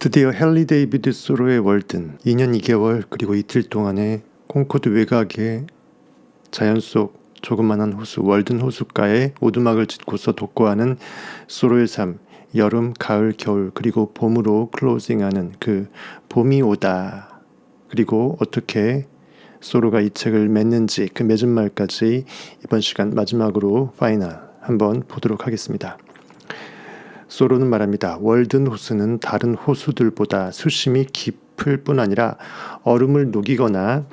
드디어 헨리 데이비드 소로의 월든 2년 2개월 그리고 이틀 동안의 콩코드 외곽의 자연 속 조그만한 호수 월든 호숫가에 오두막을 짓고서 독거하는 소로의 삶, 여름, 가을, 겨울 그리고 봄으로 클로징하는 그 봄이 오다. 그리고 어떻게 소로가 이 책을 맺는지 그 맺은 말까지 이번 시간 마지막으로 파이널 한번 보도록 하겠습니다. 소로는 말합니다. 월든 호수는 다른 호수들보다 수심이 깊을 뿐 아니라 얼음을 녹이거나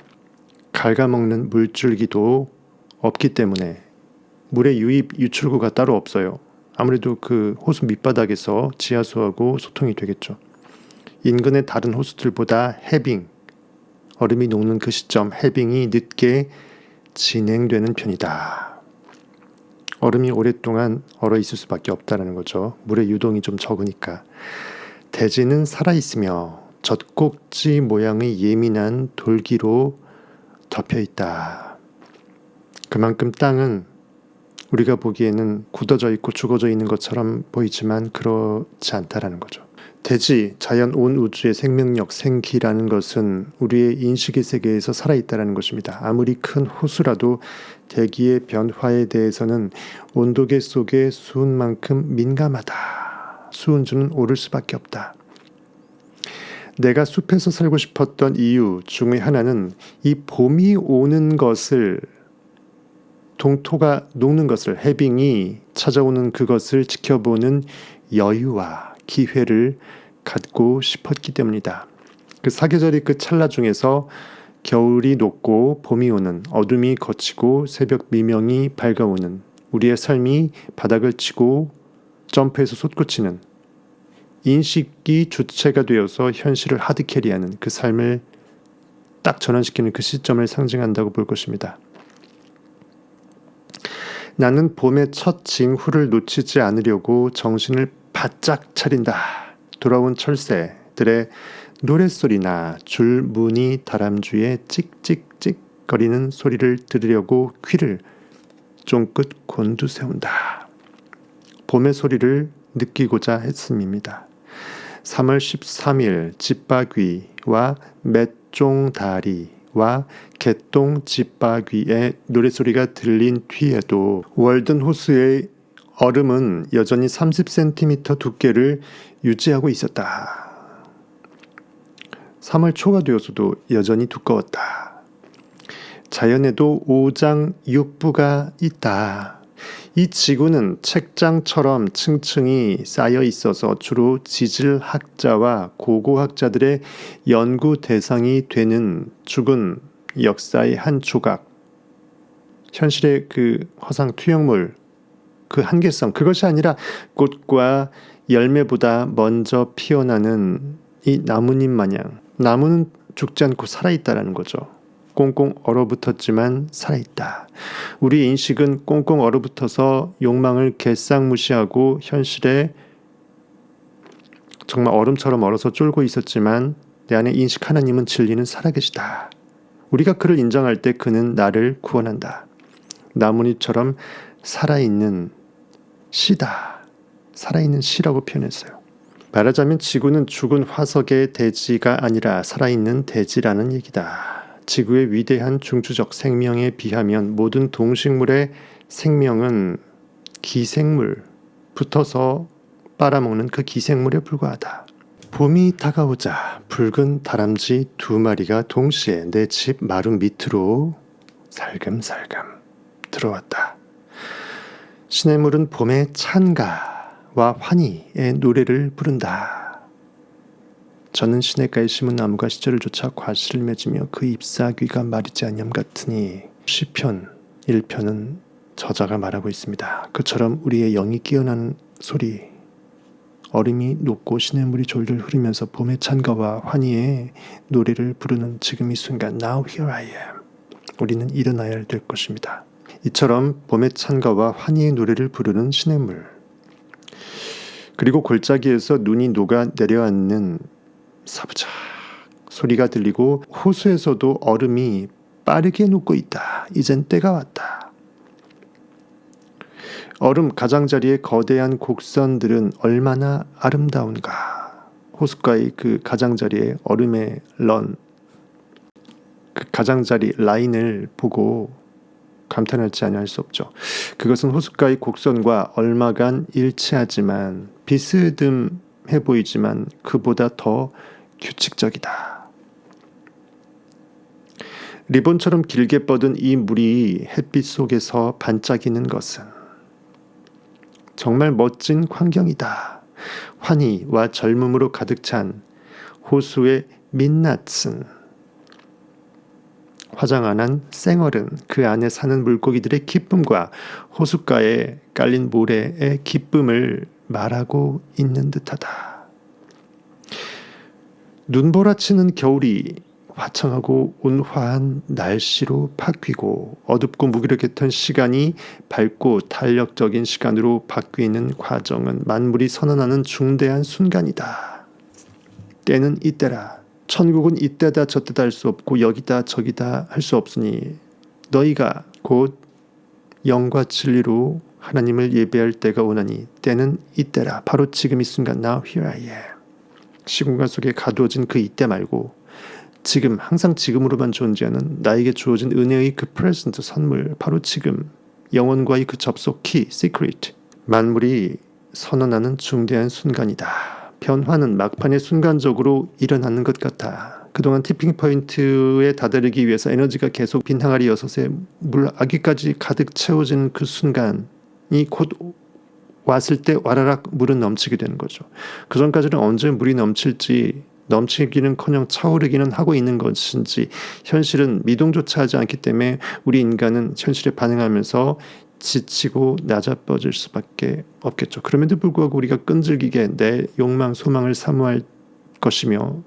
갉아먹는 물줄기도 없기 때문에 물의 유입, 유출구가 따로 없어요. 아무래도 그 호수 밑바닥에서 지하수하고 소통이 되겠죠. 인근의 다른 호수들보다 해빙, 얼음이 녹는 그 시점 해빙이 늦게 진행되는 편이다. 얼음이 오랫동안 얼어 있을 수밖에 없다는 거죠. 물의 유동이 좀 적으니까. 대지는 살아있으며 젖꼭지 모양의 예민한 돌기로 덮여있다. 그만큼 땅은 우리가 보기에는 굳어져 있고 죽어져 있는 것처럼 보이지만 그렇지 않다라는 거죠. 대지, 자연 온 우주의 생명력, 생기라는 것은 우리의 인식의 세계에서 살아있다는 것입니다. 아무리 큰 호수라도 대기의 변화에 대해서는 온도계 속의 수은만큼 민감하다. 수은주는 오를 수밖에 없다. 내가 숲에서 살고 싶었던 이유 중의 하나는 이 봄이 오는 것을, 동토가 녹는 것을, 해빙이 찾아오는 그것을 지켜보는 여유와 기회를 갖고 싶었기 때문이다. 그 사계절의 그 찰나 중에서 겨울이 녹고 봄이 오는, 어둠이 걷히고 새벽 미명이 밝아오는, 우리의 삶이 바닥을 치고 점프해서 솟구치는, 인식이 주체가 되어서 현실을 하드캐리하는 그 삶을 딱 전환시키는 그 시점을 상징한다고 볼 것입니다. 나는 봄의 첫 징후를 놓치지 않으려고 정신을 바짝 차린다. 돌아온 철새들의 노랫소리나 줄무늬 다람쥐의 찍찍찍 거리는 소리를 들으려고 귀를 쫑긋 곤두세운다. 봄의 소리를 느끼고자 했음입니다. 3월 13일 집바귀와 맷종다리와 개똥 집바귀의 노랫소리가 들린 뒤에도 월든 호수의 얼음은 여전히 30cm 두께를 유지하고 있었다. 3월 초가 되어서도 여전히 두꺼웠다. 자연에도 오장육부가 있다. 이 지구는 책장처럼 층층이 쌓여 있어서 주로 지질학자와 고고학자들의 연구 대상이 되는 죽은 역사의 한 조각, 현실의 그 허상 투영물, 그 한계성, 그것이 아니라 꽃과 열매보다 먼저 피어나는 이 나뭇잎 마냥 나무는 죽지 않고 살아있다라는 거죠. 꽁꽁 얼어붙었지만 살아있다. 우리 인식은 꽁꽁 얼어붙어서 욕망을 개쌍무시하고 현실에 정말 얼음처럼 얼어서 쫄고 있었지만 내 안에 인식 하나님은 진리는 살아계시다. 우리가 그를 인정할 때 그는 나를 구원한다. 나뭇잎처럼 살아있는 시다. 살아있는 시라고 표현했어요. 말하자면 지구는 죽은 화석의 대지가 아니라 살아있는 대지라는 얘기다. 지구의 위대한 중추적 생명에 비하면 모든 동식물의 생명은 기생물, 붙어서 빨아먹는 그 기생물에 불과하다. 봄이 다가오자 붉은 다람쥐 2마리가 동시에 내 집 마루 밑으로 살금살금 들어왔다. 시냇물은 봄의 찬가와 환희의 노래를 부른다. 저는 시냇가에 심은 나무가 시절을 쫓아 과실을 맺으며 그 잎사귀가 마르지 않념 같으니 시편 1편은 저자가 말하고 있습니다. 그처럼 우리의 영이 깨어나는 소리, 얼음이 녹고 시냇물이 졸졸 흐르면서 봄의 찬가와 환희의 노래를 부르는 지금 이 순간 Now here I am. 우리는 일어나야 될 것입니다. 이처럼 봄의 찬가와 환희의 노래를 부르는 시냇물, 그리고 골짜기에서 눈이 녹아 내려앉는 사부작 소리가 들리고 호수에서도 얼음이 빠르게 녹고 있다. 이젠 때가 왔다. 얼음 가장자리의 거대한 곡선들은 얼마나 아름다운가. 호숫가의 그 가장자리에 얼음의 그 가장자리 라인을 보고 감탄하지 아니할 수 없죠. 그것은 호숫가의 곡선과 얼마간 일치하지만 비스듬해 보이지만 그보다 더 규칙적이다. 리본처럼 길게 뻗은 이 물이 햇빛 속에서 반짝이는 것은 정말 멋진 광경이다. 환희와 젊음으로 가득 찬 호수의 민낯은 화장 안 한 생얼은 그 안에 사는 물고기들의 기쁨과 호숫가에 깔린 모래의 기쁨을 말하고 있는 듯하다. 눈보라치는 겨울이 화창하고 온화한 날씨로 바뀌고 어둡고 무기력했던 시간이 밝고 탄력적인 시간으로 바뀌는 과정은 만물이 선언하는 중대한 순간이다. 때는 이때라. 천국은 이때다 저때다 할 수 없고 여기다 저기다 할 수 없으니 너희가 곧 영과 진리로 하나님을 예배할 때가 오나니 때는 이때라. 바로 지금 이 순간 Now here I am. 시공간 속에 가두어진 그 이때 말고 지금 항상 지금으로만 존재하는 나에게 주어진 은혜의 그 프레젠트 선물 바로 지금 영원과의 그 접속 키 시크릿 만물이 선언하는 중대한 순간이다. 변화는 막판에 순간적으로 일어나는 것 같아. 그동안 티핑 포인트에 다다르기 위해서 에너지가 계속 빈 항아리 6에 물 아기까지 가득 채워지는 그 순간이 곧 왔을 때 와라락 물은 넘치게 되는 거죠. 그 전까지는 언제 물이 넘치기는커녕 차오르기는 하고 있는 것인지 현실은 미동조차 하지 않기 때문에 우리 인간은 현실에 반응하면서 지치고 낮아빠질 수밖에 없겠죠. 그럼에도 불구하고 우리가 끈질기게 내 욕망, 소망을 사모할 것이며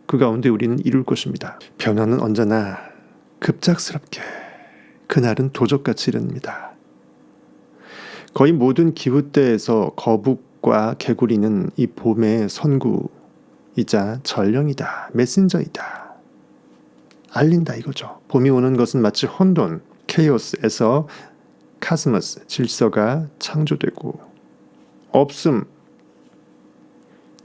그 가운데 우리는 이룰 것입니다. 변화는 언제나 급작스럽게 그날은 도적같이 일어납니다. 거의 모든 기후때에서 거북과 개구리는 이 봄의 선구이자 전령이다. 메신저이다. 알린다 이거죠. 봄이 오는 것은 마치 혼돈, 케이오스에서 카스머스, 질서가 창조되고 없음,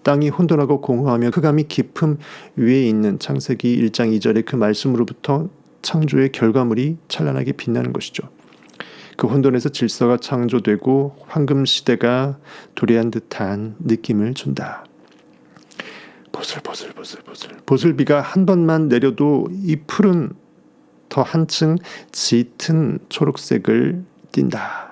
땅이 혼돈하고 공허하며 흑암이 깊음 위에 있는 창세기 1장 2절의 그 말씀으로부터 창조의 결과물이 찬란하게 빛나는 것이죠. 그 혼돈에서 질서가 창조되고 황금시대가 도래한 듯한 느낌을 준다. 보슬비가 한 번만 내려도 이 풀은 더 한층 짙은 초록색을 띈다.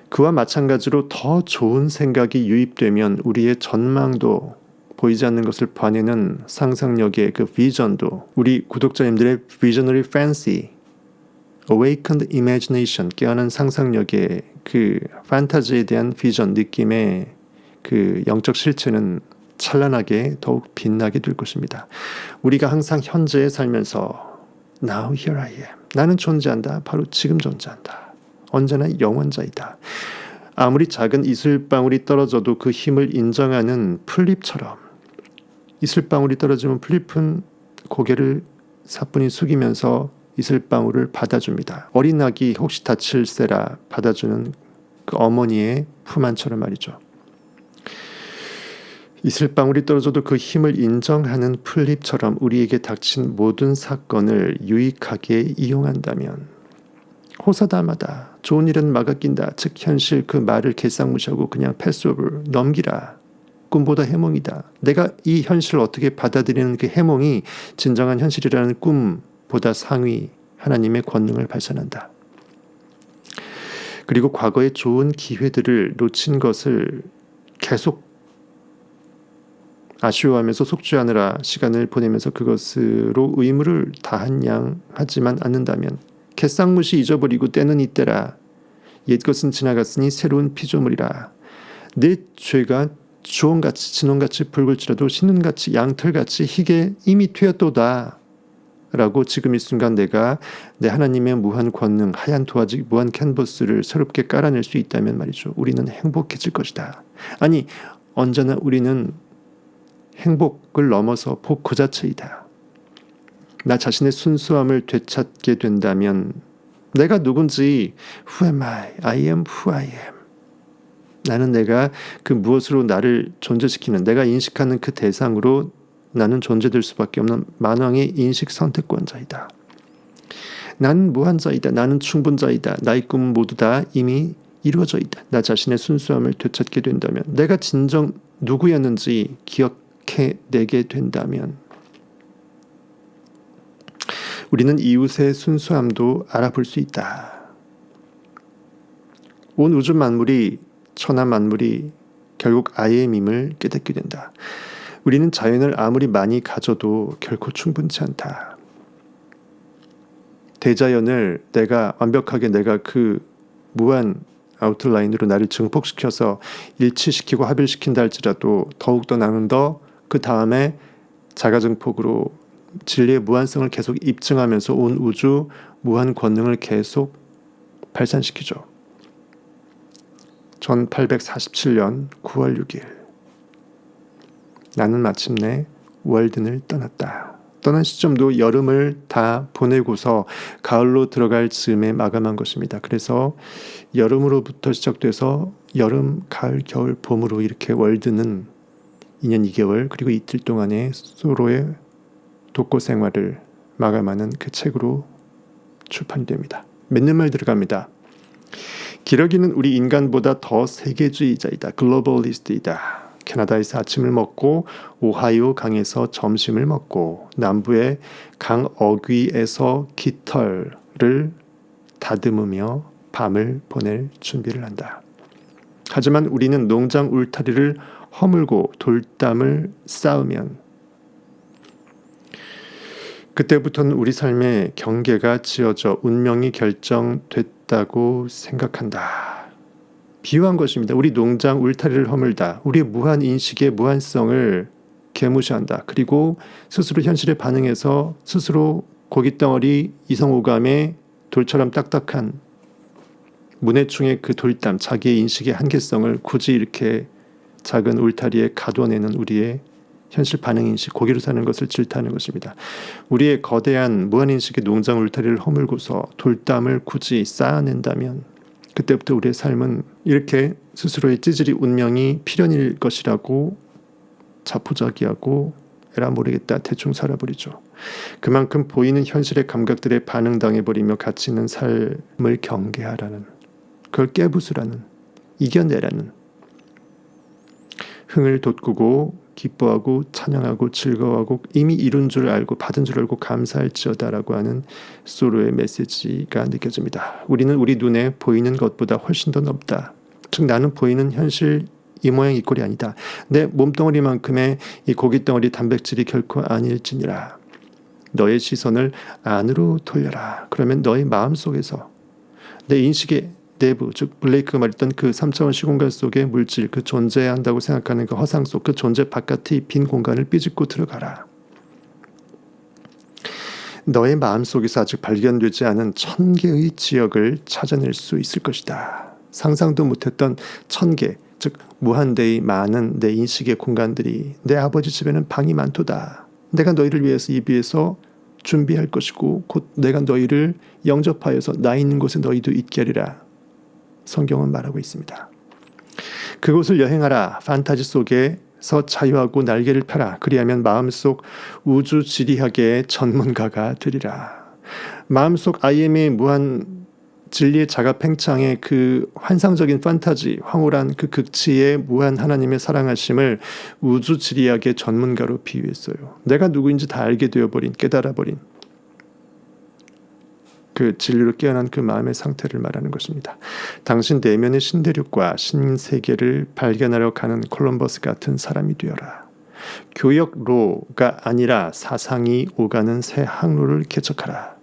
그와 마찬가지로 더 좋은 생각이 유입되면 우리의 전망도 보이지 않는 것을 봐내는 상상력의 그 비전도 우리 구독자님들의 visionary fancy, awakened imagination, 깨어난 상상력의 그 판타지에 대한 비전, 느낌의 그 영적 실체는 찬란하게 더욱 빛나게 될 것입니다. 우리가 항상 현재에 살면서 Now here I am. 나는 존재한다. 바로 지금 존재한다. 언제나 영원자이다. 아무리 작은 이슬방울이 떨어져도 그 힘을 인정하는 풀잎처럼 이슬방울이 떨어지면 풀잎은 고개를 사뿐히 숙이면서 이슬방울을 받아줍니다. 어린 아기 혹시 다칠세라 받아주는 그 어머니의 품 안처럼 말이죠. 이슬방울이 떨어져도 그 힘을 인정하는 풀잎처럼 우리에게 닥친 모든 사건을 유익하게 이용한다면 호사다마다 좋은 일은 막아낀다. 즉 현실 그 말을 개상무시하고 그냥 패스오버 넘기라. 꿈보다 해몽이다. 내가 이 현실을 어떻게 받아들이는 그 해몽이 진정한 현실이라는 꿈보다 상위 하나님의 권능을 발산한다. 그리고 과거의 좋은 기회들을 놓친 것을 계속 아쉬워하면서 속죄하느라 시간을 보내면서 그것으로 의무를 다한 양 하지만 않는다면 개쌍무시 잊어버리고 때는 이때라. 옛것은 지나갔으니 새로운 피조물이라. 내 죄가 주홍같이 진홍같이 붉을지라도 신눈같이 양털같이 희게 이미 되었도다. 라고 지금 이 순간 내가 내 하나님의 무한 권능, 하얀 도화지 무한 캔버스를 새롭게 깔아낼 수 있다면 말이죠. 우리는 행복해질 것이다. 아니 언제나 우리는 행복을 넘어서 복 그 자체이다. 나 자신의 순수함을 되찾게 된다면 내가 누군지 Who am I? I am who I am. 나는 내가 그 무엇으로 나를 존재시키는, 내가 인식하는 그 대상으로 나는 존재될 수밖에 없는 만왕의 인식 선택권자이다. 나는 무한자이다. 나는 충분자이다. 나의 꿈은 모두 다 이미 이루어져 있다. 나 자신의 순수함을 되찾게 된다면, 내가 진정 누구였는지 기억해내게 된다면, 우리는 이웃의 순수함도 알아볼 수 있다. 온 우주 만물이, 천하 만물이 결국 I am임을 깨닫게 된다. 우리는 자연을 아무리 많이 가져도 결코 충분치 않다. 대자연을 완벽하게 내가 그 무한 아웃라인으로 나를 증폭시켜서 일치시키고 합일시킨다 할지라도 더욱더 나는 그 다음에 자가증폭으로 진리의 무한성을 계속 입증하면서 온 우주 무한 권능을 계속 발산시키죠. 1847년 9월 6일 나는 마침내 월든을 떠났다. 떠난 시점도 여름을 다 보내고서 가을로 들어갈 즈음에 마감한 것입니다. 그래서 여름으로부터 시작돼서 여름, 가을, 겨울, 봄으로 이렇게 월드는 2년 2개월 그리고 이틀 동안의 소로의 독고 생활을 마감하는 그 책으로 출판됩니다. 맺는 말 들어갑니다. 기러기는 우리 인간보다 더 세계주의자이다. 글로벌리스트이다. 캐나다에서 아침을 먹고 오하이오 강에서 점심을 먹고 남부의 강 어귀에서 깃털을 다듬으며 밤을 보낼 준비를 한다. 하지만 우리는 농장 울타리를 허물고 돌담을 쌓으면 그때부터는 우리 삶의 경계가 지어져 운명이 결정됐다고 생각한다. 비유한 것입니다. 우리 농장 울타리를 허물다. 우리의 무한 인식의 무한성을 개무시한다. 그리고 스스로 현실에 반응해서 스스로 고깃덩어리 이성오감에 돌처럼 딱딱한 문해충의 그 돌담, 자기의 인식의 한계성을 굳이 이렇게 작은 울타리에 가둬내는 우리의 현실 반응인식, 고기로 사는 것을 질타하는 것입니다. 우리의 거대한 무한인식의 농장 울타리를 허물고서 돌담을 굳이 쌓아낸다면 그때부터 우리의 삶은 이렇게 스스로의 찌질이 운명이 필연일 것이라고 자포자기하고 에라 모르겠다 대충 살아버리죠. 그만큼 보이는 현실의 감각들에 반응당해버리며 가치 있는 삶을 경계하라는, 그걸 깨부수라는, 이겨내라는, 흥을 돋구고 기뻐하고 찬양하고 즐거워하고 이미 이룬 줄 알고 받은 줄 알고 감사할지어다라고 하는 소로의 메시지가 느껴집니다. 우리는 우리 눈에 보이는 것보다 훨씬 더 넓다. 즉 나는 보이는 현실 이 모양 이 꼴이 아니다. 내 몸덩어리만큼의 이 고깃덩어리 단백질이 결코 아닐지니라. 너의 시선을 안으로 돌려라. 그러면 너의 마음속에서 내 인식의 내부, 즉 블레이크가 말했던 그 3차원 시공간 속의 물질, 그 존재한다고 생각하는 그 허상 속, 그 존재 바깥의 빈 공간을 삐집고 들어가라. 너의 마음속에서 아직 발견되지 않은 1000개의 지역을 찾아낼 수 있을 것이다. 상상도 못했던 1000개, 즉 무한대의 많은 내 인식의 공간들이, 내 아버지 집에는 방이 많도다. 내가 너희를 위해서 이 비에서 준비할 것이고 곧 내가 너희를 영접하여서 나 있는 곳에 너희도 있게 하리라. 성경은 말하고 있습니다. 그곳을 여행하라. 판타지 속에서 자유하고 날개를 펴라. 그리하면 마음속 우주 지리학의 전문가가 되리라. 마음속 IM의 무한 진리의 자가 팽창의 그 환상적인 판타지, 황홀한 그 극치의 무한 하나님의 사랑하심을 우주 지리학의 전문가로 비유했어요. 내가 누구인지 다 알게 되어버린, 깨달아버린 그 진리로 깨어난 그 마음의 상태를 말하는 것입니다. 당신 내면의 신대륙과 신세계를 발견하려 가는 콜럼버스 같은 사람이 되어라. 교역로가 아니라 사상이 오가는 새 항로를 개척하라.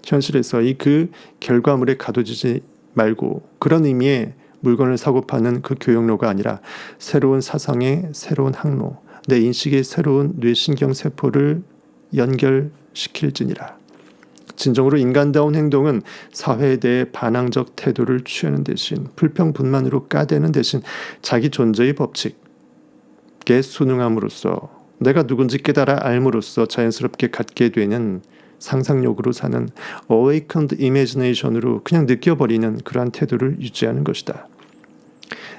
현실에서의 그 결과물에 가둬지지 말고 그런 의미의 물건을 사고 파는 그 교역로가 아니라 새로운 사상의 새로운 항로, 내 인식의 새로운 뇌신경 세포를 연결시킬지니라. 진정으로 인간다운 행동은 사회에 대해 반항적 태도를 취하는 대신 불평분만으로 까대는 대신 자기 존재의 법칙에 순응함으로써 내가 누군지 깨달아 알므로써 자연스럽게 갖게 되는 상상력으로 사는 awakened imagination으로 그냥 느껴버리는 그러한 태도를 유지하는 것이다.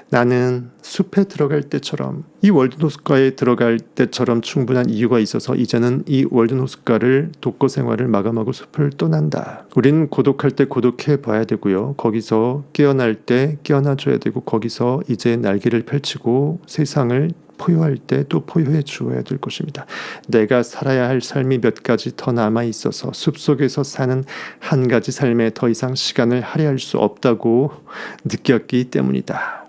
나는 숲에 들어갈 때처럼, 이 월드노스과에 들어갈 때처럼 충분한 이유가 있어서 이제는 이 월드노스과를 독거 생활을 마감하고 숲을 떠난다. 우리는 고독할 때 고독해 봐야 되고요. 거기서 깨어날 때 깨어나줘야 되고, 거기서 이제 날개를 펼치고 세상을 포효할 때 또 포효해 주어야 될 것입니다. 내가 살아야 할 삶이 몇 가지 더 남아 있어서 숲속에서 사는 한 가지 삶에 더 이상 시간을 할애할 수 없다고 느꼈기 때문이다.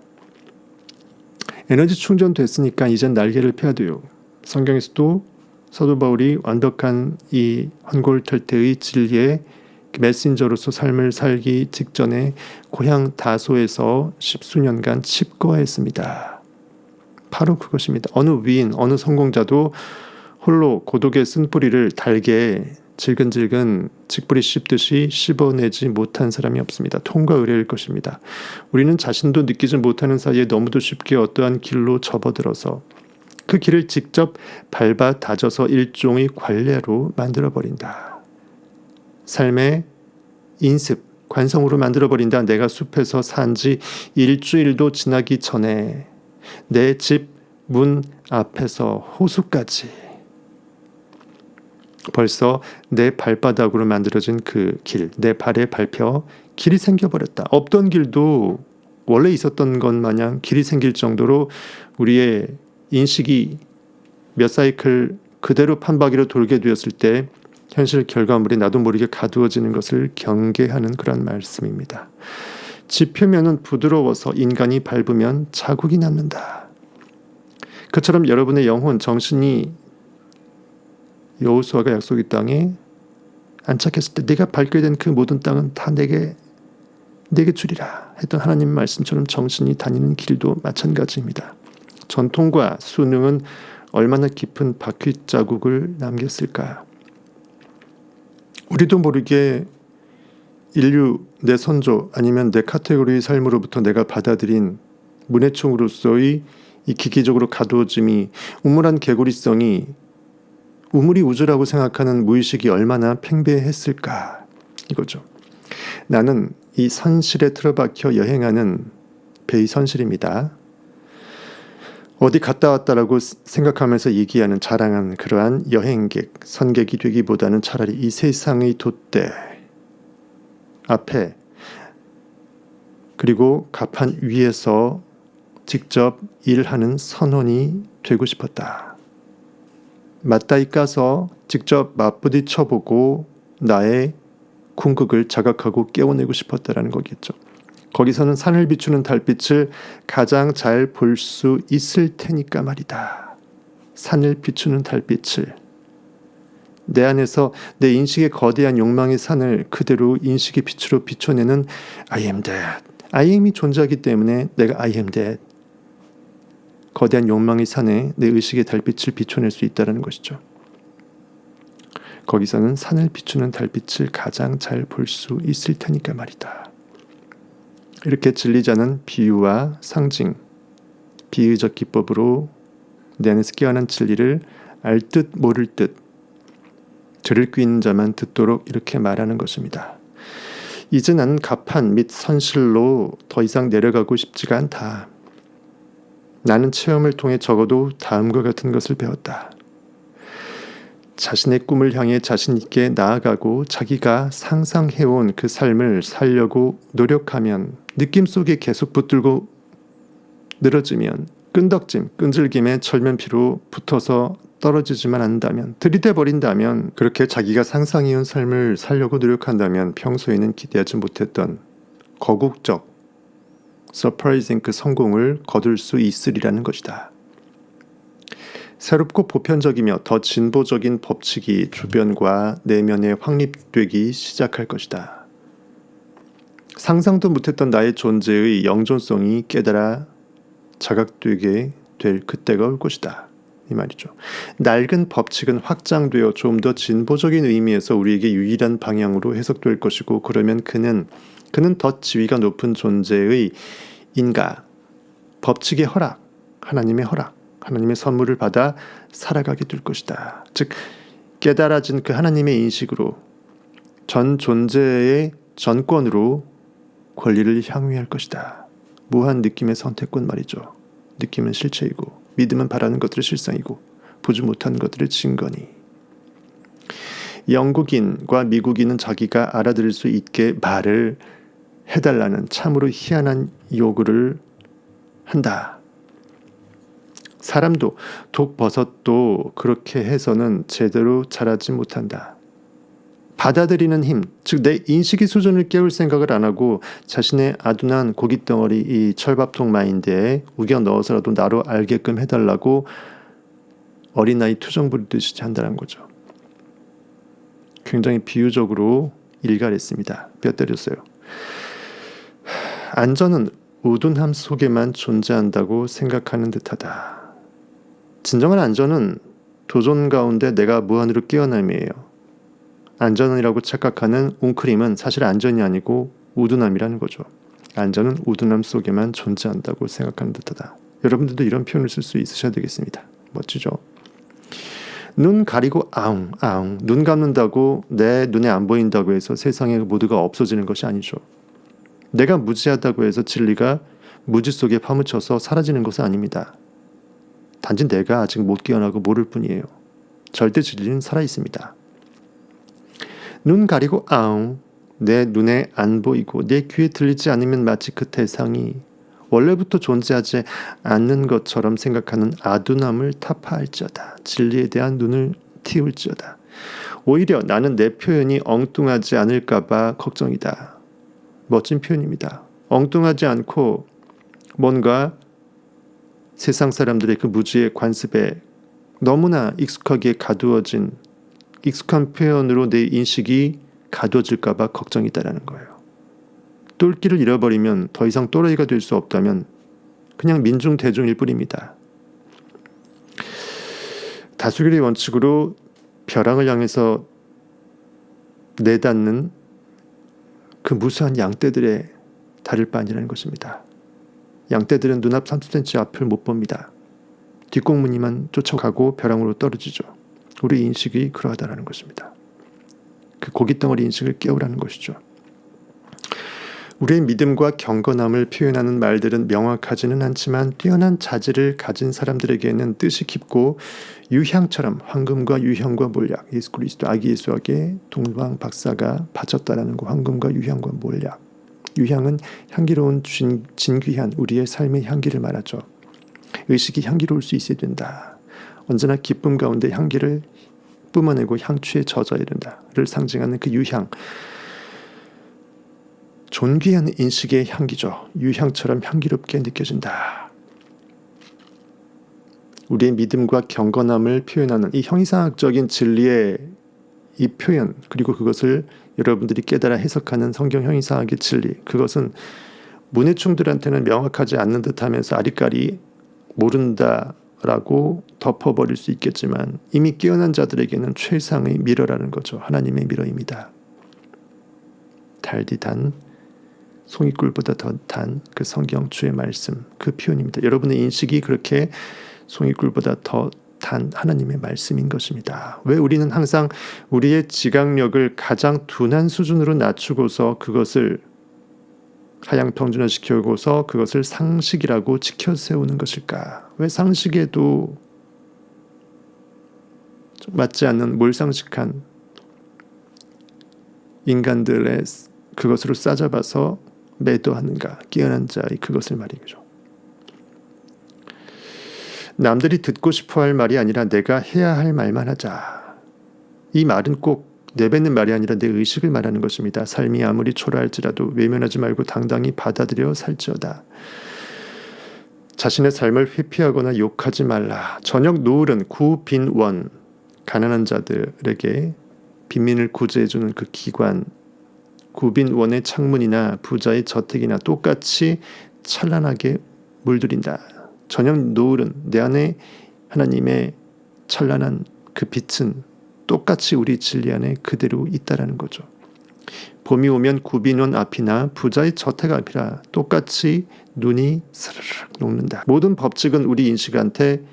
에너지 충전됐으니까 이젠 날개를 펴야 돼요. 성경에서도 사도 바울이 완벽한 이 환골탈태의 진리의 메신저로서 삶을 살기 직전에 고향 다소에서 10수년간 칩거했습니다. 바로 그것입니다. 어느 위인, 어느 성공자도 홀로 고독의 쓴뿌리를 달게 질근질근 직불이 씹듯이 씹어내지 못한 사람이 없습니다. 통과 의례일 것입니다. 우리는 자신도 느끼지 못하는 사이에 너무도 쉽게 어떠한 길로 접어들어서 그 길을 직접 밟아 다져서 일종의 관례로 만들어버린다. 삶의 인습, 관성으로 만들어버린다. 내가 숲에서 산 지 일주일도 지나기 전에 내 집 문 앞에서 호수까지 벌써 내 발바닥으로 만들어진 그 길, 내 발에 밟혀 길이 생겨버렸다. 없던 길도 원래 있었던 것 마냥 길이 생길 정도로 우리의 인식이 몇 사이클 그대로 판박이로 돌게 되었을 때 현실 결과물이 나도 모르게 가두어지는 것을 경계하는 그런 말씀입니다. 집 표면은 부드러워서 인간이 밟으면 자국이 남는다. 그처럼 여러분의 영혼, 정신이 여호수아가 약속의 땅에 안착했을 때 내가 밟게 된 그 모든 땅은 다 내게 주리라 했던 하나님 말씀처럼 정신이 다니는 길도 마찬가지입니다. 전통과 수능은 얼마나 깊은 바퀴 자국을 남겼을까. 우리도 모르게 인류, 내 선조 아니면 내 카테고리의 삶으로부터 내가 받아들인 문해충으로서의 이 기계적으로 가두어짐이, 우물한 개구리성이, 우물이 우주라고 생각하는 무의식이 얼마나 팽배했을까 이거죠. 나는 이 선실에 틀어박혀 여행하는 배의 선실입니다. 어디 갔다 왔다라고 생각하면서 얘기하는, 자랑하는 그러한 여행객, 선객이 되기보다는 차라리 이 세상의 돛대 앞에 그리고 갑판 위에서 직접 일하는 선원이 되고 싶었다. 맞다이 까서 직접 맞부딪혀보고 나의 궁극을 자각하고 깨워내고 싶었다라는 거겠죠. 거기서는 산을 비추는 달빛을 가장 잘 볼 수 있을 테니까 말이다. 산을 비추는 달빛을, 내 안에서 내 인식의 거대한 욕망의 산을 그대로 인식의 빛으로 비춰내는 I am that. I am이 존재하기 때문에 내가 I am that. 거대한 욕망의 산에 내 의식의 달빛을 비춰낼 수 있다는 것이죠. 거기서는 산을 비추는 달빛을 가장 잘 볼 수 있을 테니까 말이다. 이렇게 진리자는 비유와 상징, 비의적 기법으로 내 안에서 깨어난 진리를 알 듯 모를 듯 들을 귀 있는 자만 듣도록 이렇게 말하는 것입니다. 이제 나는 갑판 및 선실로 더 이상 내려가고 싶지가 않다. 나는 체험을 통해 적어도 다음과 같은 것을 배웠다. 자신의 꿈을 향해 자신 있게 나아가고 자기가 상상해온 그 삶을 살려고 노력하면, 느낌 속에 계속 붙들고 늘어지면, 끈덕짐, 끈질김에 철면피로 붙어서 떨어지지만 않는다면, 들이대버린다면, 그렇게 자기가 상상해온 삶을 살려고 노력한다면 평소에는 기대하지 못했던 거국적, 서프라이징 그 성공을 거둘 수 있으리라는 것이다. 새롭고 보편적이며 더 진보적인 법칙이 주변과 내면에 확립되기 시작할 것이다. 상상도 못했던 나의 존재의 영존성이 깨달아 자각되게 될 그때가 올 것이다. 이 말이죠. 낡은 법칙은 확장되어 좀 더 진보적인 의미에서 우리에게 유일한 방향으로 해석될 것이고, 그러면 그는 더 지위가 높은 존재의 인가, 법칙의 허락, 하나님의 허락, 하나님의 선물을 받아 살아가게 될 것이다. 즉 깨달아진 그 하나님의 인식으로 전 존재의 전권으로 권리를 향유할 것이다. 무한 느낌의 선택권 말이죠. 느낌은 실체이고 믿음은 바라는 것들의 실상이고 보지 못하는 것들의 증거니. 영국인과 미국인은 자기가 알아들을 수 있게 말을 해달라는 참으로 희한한 요구를 한다. 사람도 독버섯도 그렇게 해서는 제대로 자라지 못한다. 받아들이는 힘, 즉 내 인식의 수준을 깨울 생각을 안 하고 자신의 아둔한 고깃덩어리 이 철밥통 마인드에 우겨 넣어서라도 나로 알게끔 해달라고 어린아이 투정 부리듯이 한다는 거죠. 굉장히 비유적으로 일갈했습니다. 뼈 때렸어요. 안전은 우둔함 속에만 존재한다고 생각하는 듯하다. 진정한 안전은 도전 가운데 내가 무한으로 깨어남이에요. 안전이라고 착각하는 웅크림은 사실 안전이 아니고 우둔함이라는 거죠. 안전은 우둔함 속에만 존재한다고 생각하는 듯하다. 여러분들도 이런 표현을 쓸 수 있으셔야 되겠습니다. 멋지죠? 눈 가리고 아웅 아웅. 눈 감는다고 내 눈에 안 보인다고 해서 세상의 모두가 없어지는 것이 아니죠. 내가 무지하다고 해서 진리가 무지 속에 파묻혀서 사라지는 것은 아닙니다. 단지 내가 아직 못 깨어나고 모를 뿐이에요. 절대 진리는 살아있습니다. 눈 가리고 아웅. 내 눈에 안 보이고 내 귀에 들리지 않으면 마치 그 대상이 원래부터 존재하지 않는 것처럼 생각하는 아둔함을 타파할지어다. 진리에 대한 눈을 틔울지어다. 오히려 나는 내 표현이 엉뚱하지 않을까 봐 걱정이다. 멋진 표현입니다. 엉뚱하지 않고 뭔가 세상 사람들의 그 무지의 관습에 너무나 익숙하게 가두어진 익숙한 표현으로 내 인식이 가두어질까 봐 걱정이다라는 거예요. 똘끼를 잃어버리면 더 이상 또라이가 될 수 없다면 그냥 민중 대중일 뿐입니다. 다수결의 원칙으로 벼랑을 향해서 내닫는 그 무수한 양떼들의 다를 바 아니라는 것입니다. 양떼들은 눈앞 30cm 앞을 못 봅니다. 뒷공무니만 쫓아가고 벼랑으로 떨어지죠. 우리 인식이 그러하다라는 것입니다. 그 고깃덩어리 인식을 깨우라는 것이죠. 우리의 믿음과 경건함을 표현하는 말들은 명확하지는 않지만 뛰어난 자질을 가진 사람들에게는 뜻이 깊고 유향처럼 황금과 유향과 몰약, 예수 그리스도 아기 예수에게 동방 박사가 바쳤다라는 거, 황금과 유향과 몰약. 유향은 향기로운 진귀한 우리의 삶의 향기를 말하죠. 의식이 향기로울 수 있어야 된다. 언제나 기쁨 가운데 향기를 뿜어내고 향취에 젖어야 된다를 상징하는 그 유향. 존귀한 인식의 향기죠. 유향처럼 향기롭게 느껴진다. 우리의 믿음과 경건함을 표현하는 이 형이상학적인 진리의 이 표현, 그리고 그것을 여러분들이 깨달아 해석하는 성경 형이상학의 진리, 그것은 문해충들한테는 명확하지 않는 듯하면서 아리까리 모른다라고 덮어버릴 수 있겠지만 이미 깨어난 자들에게는 최상의 미러라는 거죠. 하나님의 미러입니다. 달디 단 송이꿀보다 더 단 그 성경 주의 말씀, 그 표현입니다. 여러분의 인식이 그렇게 송이꿀보다 더 단 하나님의 말씀인 것입니다. 왜 우리는 항상 우리의 지각력을 가장 둔한 수준으로 낮추고서 그것을 하향 평준화시켜고서 그것을 상식이라고 지켜 세우는 것일까? 왜 상식에도 맞지 않는 몰상식한 인간들의 그것으로 싸잡아서 매도하는가? 깨어난 자의 그것을 말이죠. 남들이 듣고 싶어할 말이 아니라 내가 해야 할 말만 하자. 이 말은 꼭 내뱉는 말이 아니라 내 의식을 말하는 것입니다. 삶이 아무리 초라할지라도 외면하지 말고 당당히 받아들여 살지어다. 자신의 삶을 회피하거나 욕하지 말라. 저녁 노을은 구빈원, 가난한 자들에게 빈민을 구제해주는 그 기관, 구빈원의 창문이나 부자의 저택이나 똑같이 찬란하게 물들인다. 저녁 노을은 내 안에 하나님의 찬란한 그 빛은 똑같이 우리 진리 안에 그대로 있다라는 거죠. 봄이 오면 구빈원 앞이나 부자의 저택 앞이라 똑같이 눈이 스르륵 녹는다. 모든 법칙은 우리 인식한테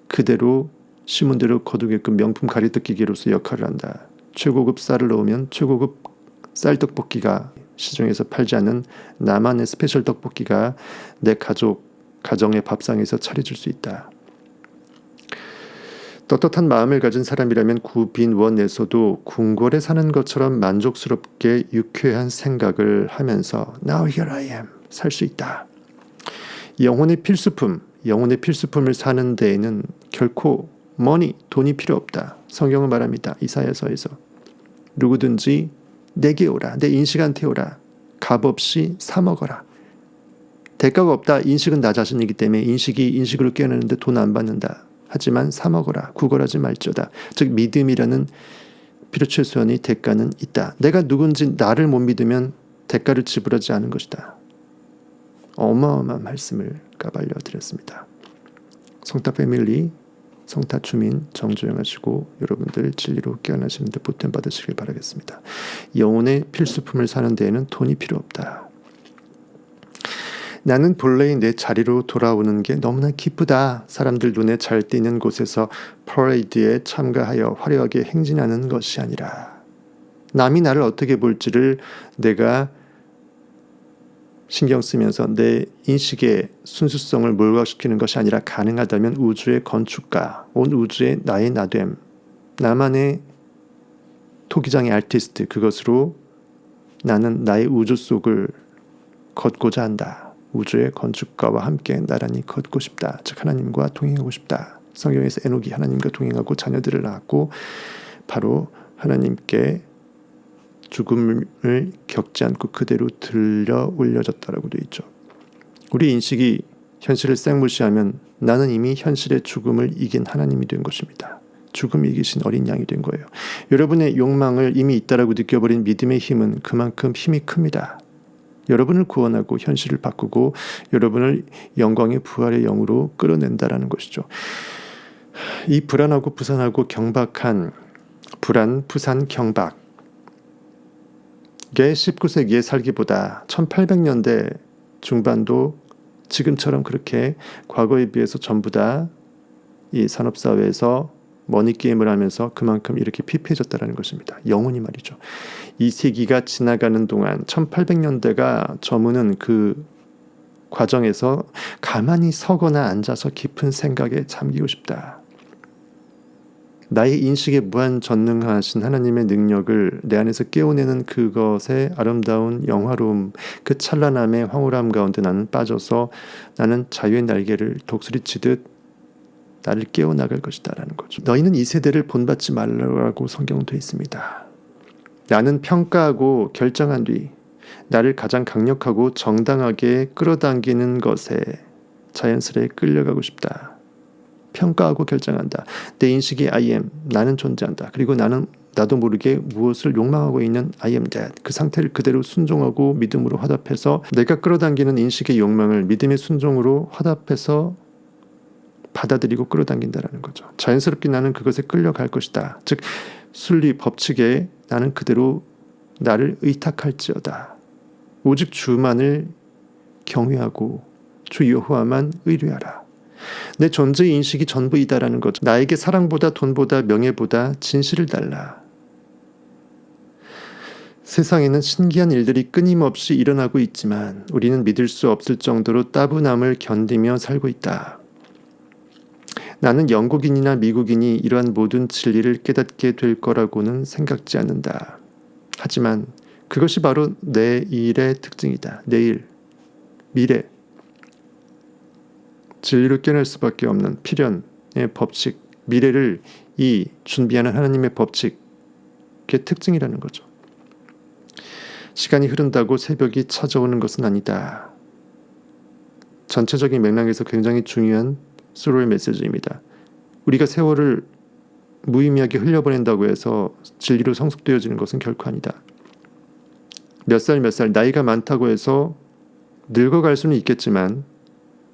그대로 신문대로 거두게끔 명품 가리뜯기기로서 역할을 한다. 최고급 쌀을 넣으면 최고급 쌀떡볶이가 시중에서 팔지 않는 나만의 스페셜 떡볶이가 내 가정의 밥상에서 차려질 수 있다. 떳떳한 마음을 가진 사람이라면 구빈원에서도 궁궐에 사는 것처럼 만족스럽게 유쾌한 생각을 하면서 Now here I am 살 수 있다. 영혼의 필수품을 사는 데에는 결코 돈이 필요 없다. 성경은 말합니다. 이사야서에서 누구든지 내게 오라. 내 인식한테 오라. 값없이 사 먹어라. 대가가 없다. 인식은 나 자신이기 때문에 인식으로 깨어나는데 돈 안 받는다. 하지만 사 먹어라. 구걸하지 말지어다. 즉 믿음이라는 필요 최소한의 대가는 있다. 내가 누군지 나를 못 믿으면 대가를 지불하지 않은 것이다. 어마어마한 말씀을 까발려 드렸습니다. 성타 패밀리, 성타 주민 정조영하시고 여러분들 진리로 깨어나시는 데 보탬 받으시길 바라겠습니다. 영혼의 필수품을 사는 데에는 돈이 필요 없다. 나는 본래의 내 자리로 돌아오는 게 너무나 기쁘다. 사람들 눈에 잘 띄는 곳에서 퍼레이드에 참가하여 화려하게 행진하는 것이 아니라 남이 나를 어떻게 볼지를 내가 신경 쓰면서 내 인식의 순수성을 몰각시키는 것이 아니라 가능하다면 우주의 건축가, 온 우주의 나의 나됨, 나만의 토기장의 아티스트, 그것으로 나는 나의 우주 속을 걷고자 한다. 우주의 건축가와 함께 나란히 걷고 싶다. 즉 하나님과 동행하고 싶다. 성경에서 에녹이 하나님과 동행하고 자녀들을 낳았고 바로 하나님께 죽음을 겪지 않고 그대로 들려 올려졌다라고 되어 있죠. 우리 인식이 현실을 쌩무시하면 나는 이미 현실의 죽음을 이긴 하나님이 된 것입니다. 죽음을 이기신 어린 양이 된 거예요. 여러분의 욕망을 이미 있다라고 느껴버린 믿음의 힘은 그만큼 힘이 큽니다. 여러분을 구원하고 현실을 바꾸고 여러분을 영광의 부활의 영으로 끌어낸다라는 것이죠. 이 불안하고 부산하고 경박한 불안, 부산, 경박의 19세기에 살기보다 1800년대 중반도 지금처럼 그렇게 과거에 비해서 전부 다 이 산업사회에서 머니게임을 하면서 그만큼 이렇게 피폐해졌다는 것입니다. 영혼이 말이죠. 이 세기가 지나가는 동안 1800년대가 저무는 그 과정에서 가만히 서거나 앉아서 깊은 생각에 잠기고 싶다. 나의 인식에 무한전능하신 하나님의 능력을 내 안에서 깨워내는 그것의 아름다운 영화로움, 그 찬란함의 황홀함 가운데 나는 빠져서 나는 자유의 날개를 독수리치듯 나를 깨워나갈 것이다 라는 거죠. 너희는 이 세대를 본받지 말라고 성경은 되어 있습니다. 나는 평가하고 결정한 뒤 나를 가장 강력하고 정당하게 끌어당기는 것에 자연스레 끌려가고 싶다. 평가하고 결정한다. 내 인식이 I am, 나는 존재한다. 그리고 나도 모르게 무엇을 욕망하고 있는 I am that. 그 상태를 그대로 순종하고 믿음으로 화답해서 내가 끌어당기는 인식의 욕망을 믿음의 순종으로 화답해서 받아들이고 끌어당긴다라는 거죠. 자연스럽게 나는 그것에 끌려갈 것이다. 즉 순리 법칙에 나는 그대로 나를 의탁할지어다. 오직 주만을 경외하고 주 여호와만 의뢰하라. 내 존재의 인식이 전부이다라는 거죠. 나에게 사랑보다 돈보다 명예보다 진실을 달라. 세상에는 신기한 일들이 끊임없이 일어나고 있지만 우리는 믿을 수 없을 정도로 따분함을 견디며 살고 있다. 나는 영국인이나 미국인이 이러한 모든 진리를 깨닫게 될 거라고는 생각지 않는다. 하지만 그것이 바로 내일의 특징이다. 내일, 미래. 진리로 깨어날 수밖에 없는 필연의 법칙, 미래를 이 준비하는 하나님의 법칙의 특징이라는 거죠. 시간이 흐른다고 새벽이 찾아오는 것은 아니다. 전체적인 맥락에서 굉장히 중요한 스로의 메시지입니다. 우리가 세월을 무의미하게 흘려보낸다고 해서 진리로 성숙되어지는 것은 결코 아니다. 몇 살 나이가 많다고 해서 늙어갈 수는 있겠지만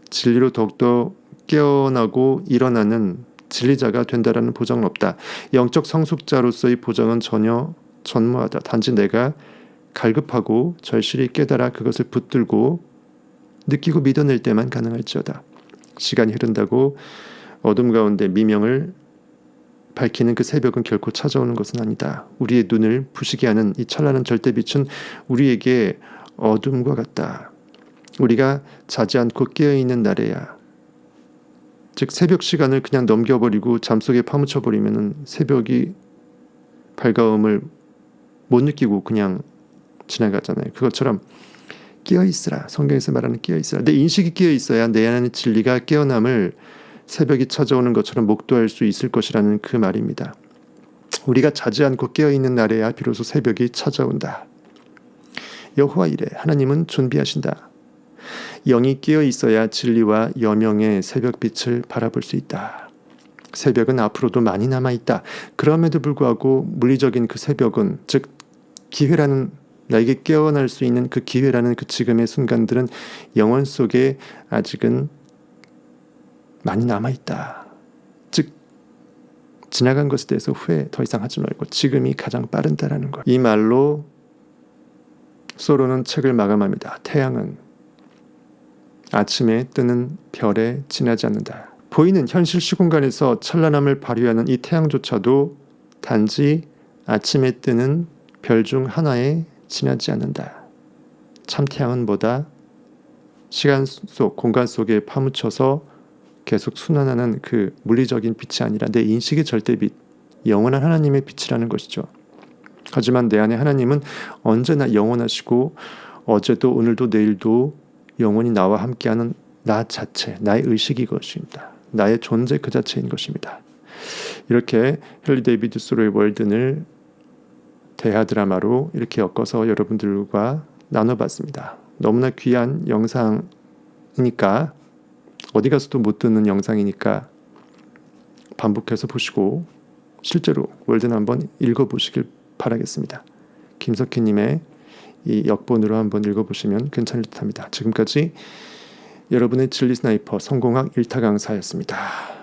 진리로 더욱더 깨어나고 일어나는 진리자가 된다라는 보장은 없다. 영적 성숙자로서의 보장은 전혀 전무하다. 단지 내가 갈급하고 절실히 깨달아 그것을 붙들고 느끼고 믿어낼 때만 가능할지어다. 시간이 흐른다고 어둠 가운데 미명을 밝히는 그 새벽은 결코 찾아오는 것은 아니다. 우리의 눈을 부시게 하는 이 찬란한 절대빛은 우리에게 어둠과 같다. 우리가 자지 않고 깨어있는 날에야, 즉 새벽 시간을 그냥 넘겨버리고 잠속에 파묻혀버리면 새벽이 밝아옴을 못 느끼고 그냥 지나가잖아요. 그것처럼 깨어있으라. 성경에서 말하는 깨어있으라. 내 인식이 깨어있어야 내 안의 진리가 깨어남을 새벽이 찾아오는 것처럼 목도할 수 있을 것이라는 그 말입니다. 우리가 자지 않고 깨어있는 날에야 비로소 새벽이 찾아온다. 여호와 이래, 하나님은 존귀하신다. 영이 깨어있어야 진리와 여명의 새벽빛을 바라볼 수 있다. 새벽은 앞으로도 많이 남아있다. 그럼에도 불구하고 물리적인 그 새벽은, 즉 기회라는, 나에게 깨어날 수 있는 그 기회라는 그 지금의 순간들은 영혼 속에 아직은 많이 남아있다. 즉 지나간 것에 대해서 후회 더 이상 하지 말고 지금이 가장 빠른다라는 것. 이 말로 소로는 책을 마감합니다. 태양은 아침에 뜨는 별에 지나지 않는다. 보이는 현실 시공간에서 찬란함을 발휘하는 이 태양조차도 단지 아침에 뜨는 별 중 하나에 지나지 않는다. 참 태양은 뭐다? 시간 속, 공간 속에 파묻혀서 계속 순환하는 그 물리적인 빛이 아니라 내 인식의 절대빛, 영원한 하나님의 빛이라는 것이죠. 하지만 내 안에 하나님은 언제나 영원하시고 어제도 오늘도 내일도 영원히 나와 함께하는 나 자체, 나의 의식이 것입니다. 나의 존재 그 자체인 것입니다. 이렇게 헨리 데이비드 소로의 월든을 대하 드라마로 이렇게 엮어서 여러분들과 나눠봤습니다. 너무나 귀한 영상이니까, 어디 가서도 못 듣는 영상이니까 반복해서 보시고 실제로 월든 한번 읽어보시길 바라겠습니다. 김석희님의 이 역본으로 한번 읽어보시면 괜찮을 듯합니다. 지금까지 여러분의 진리 스나이퍼 성공학 1타 강사였습니다.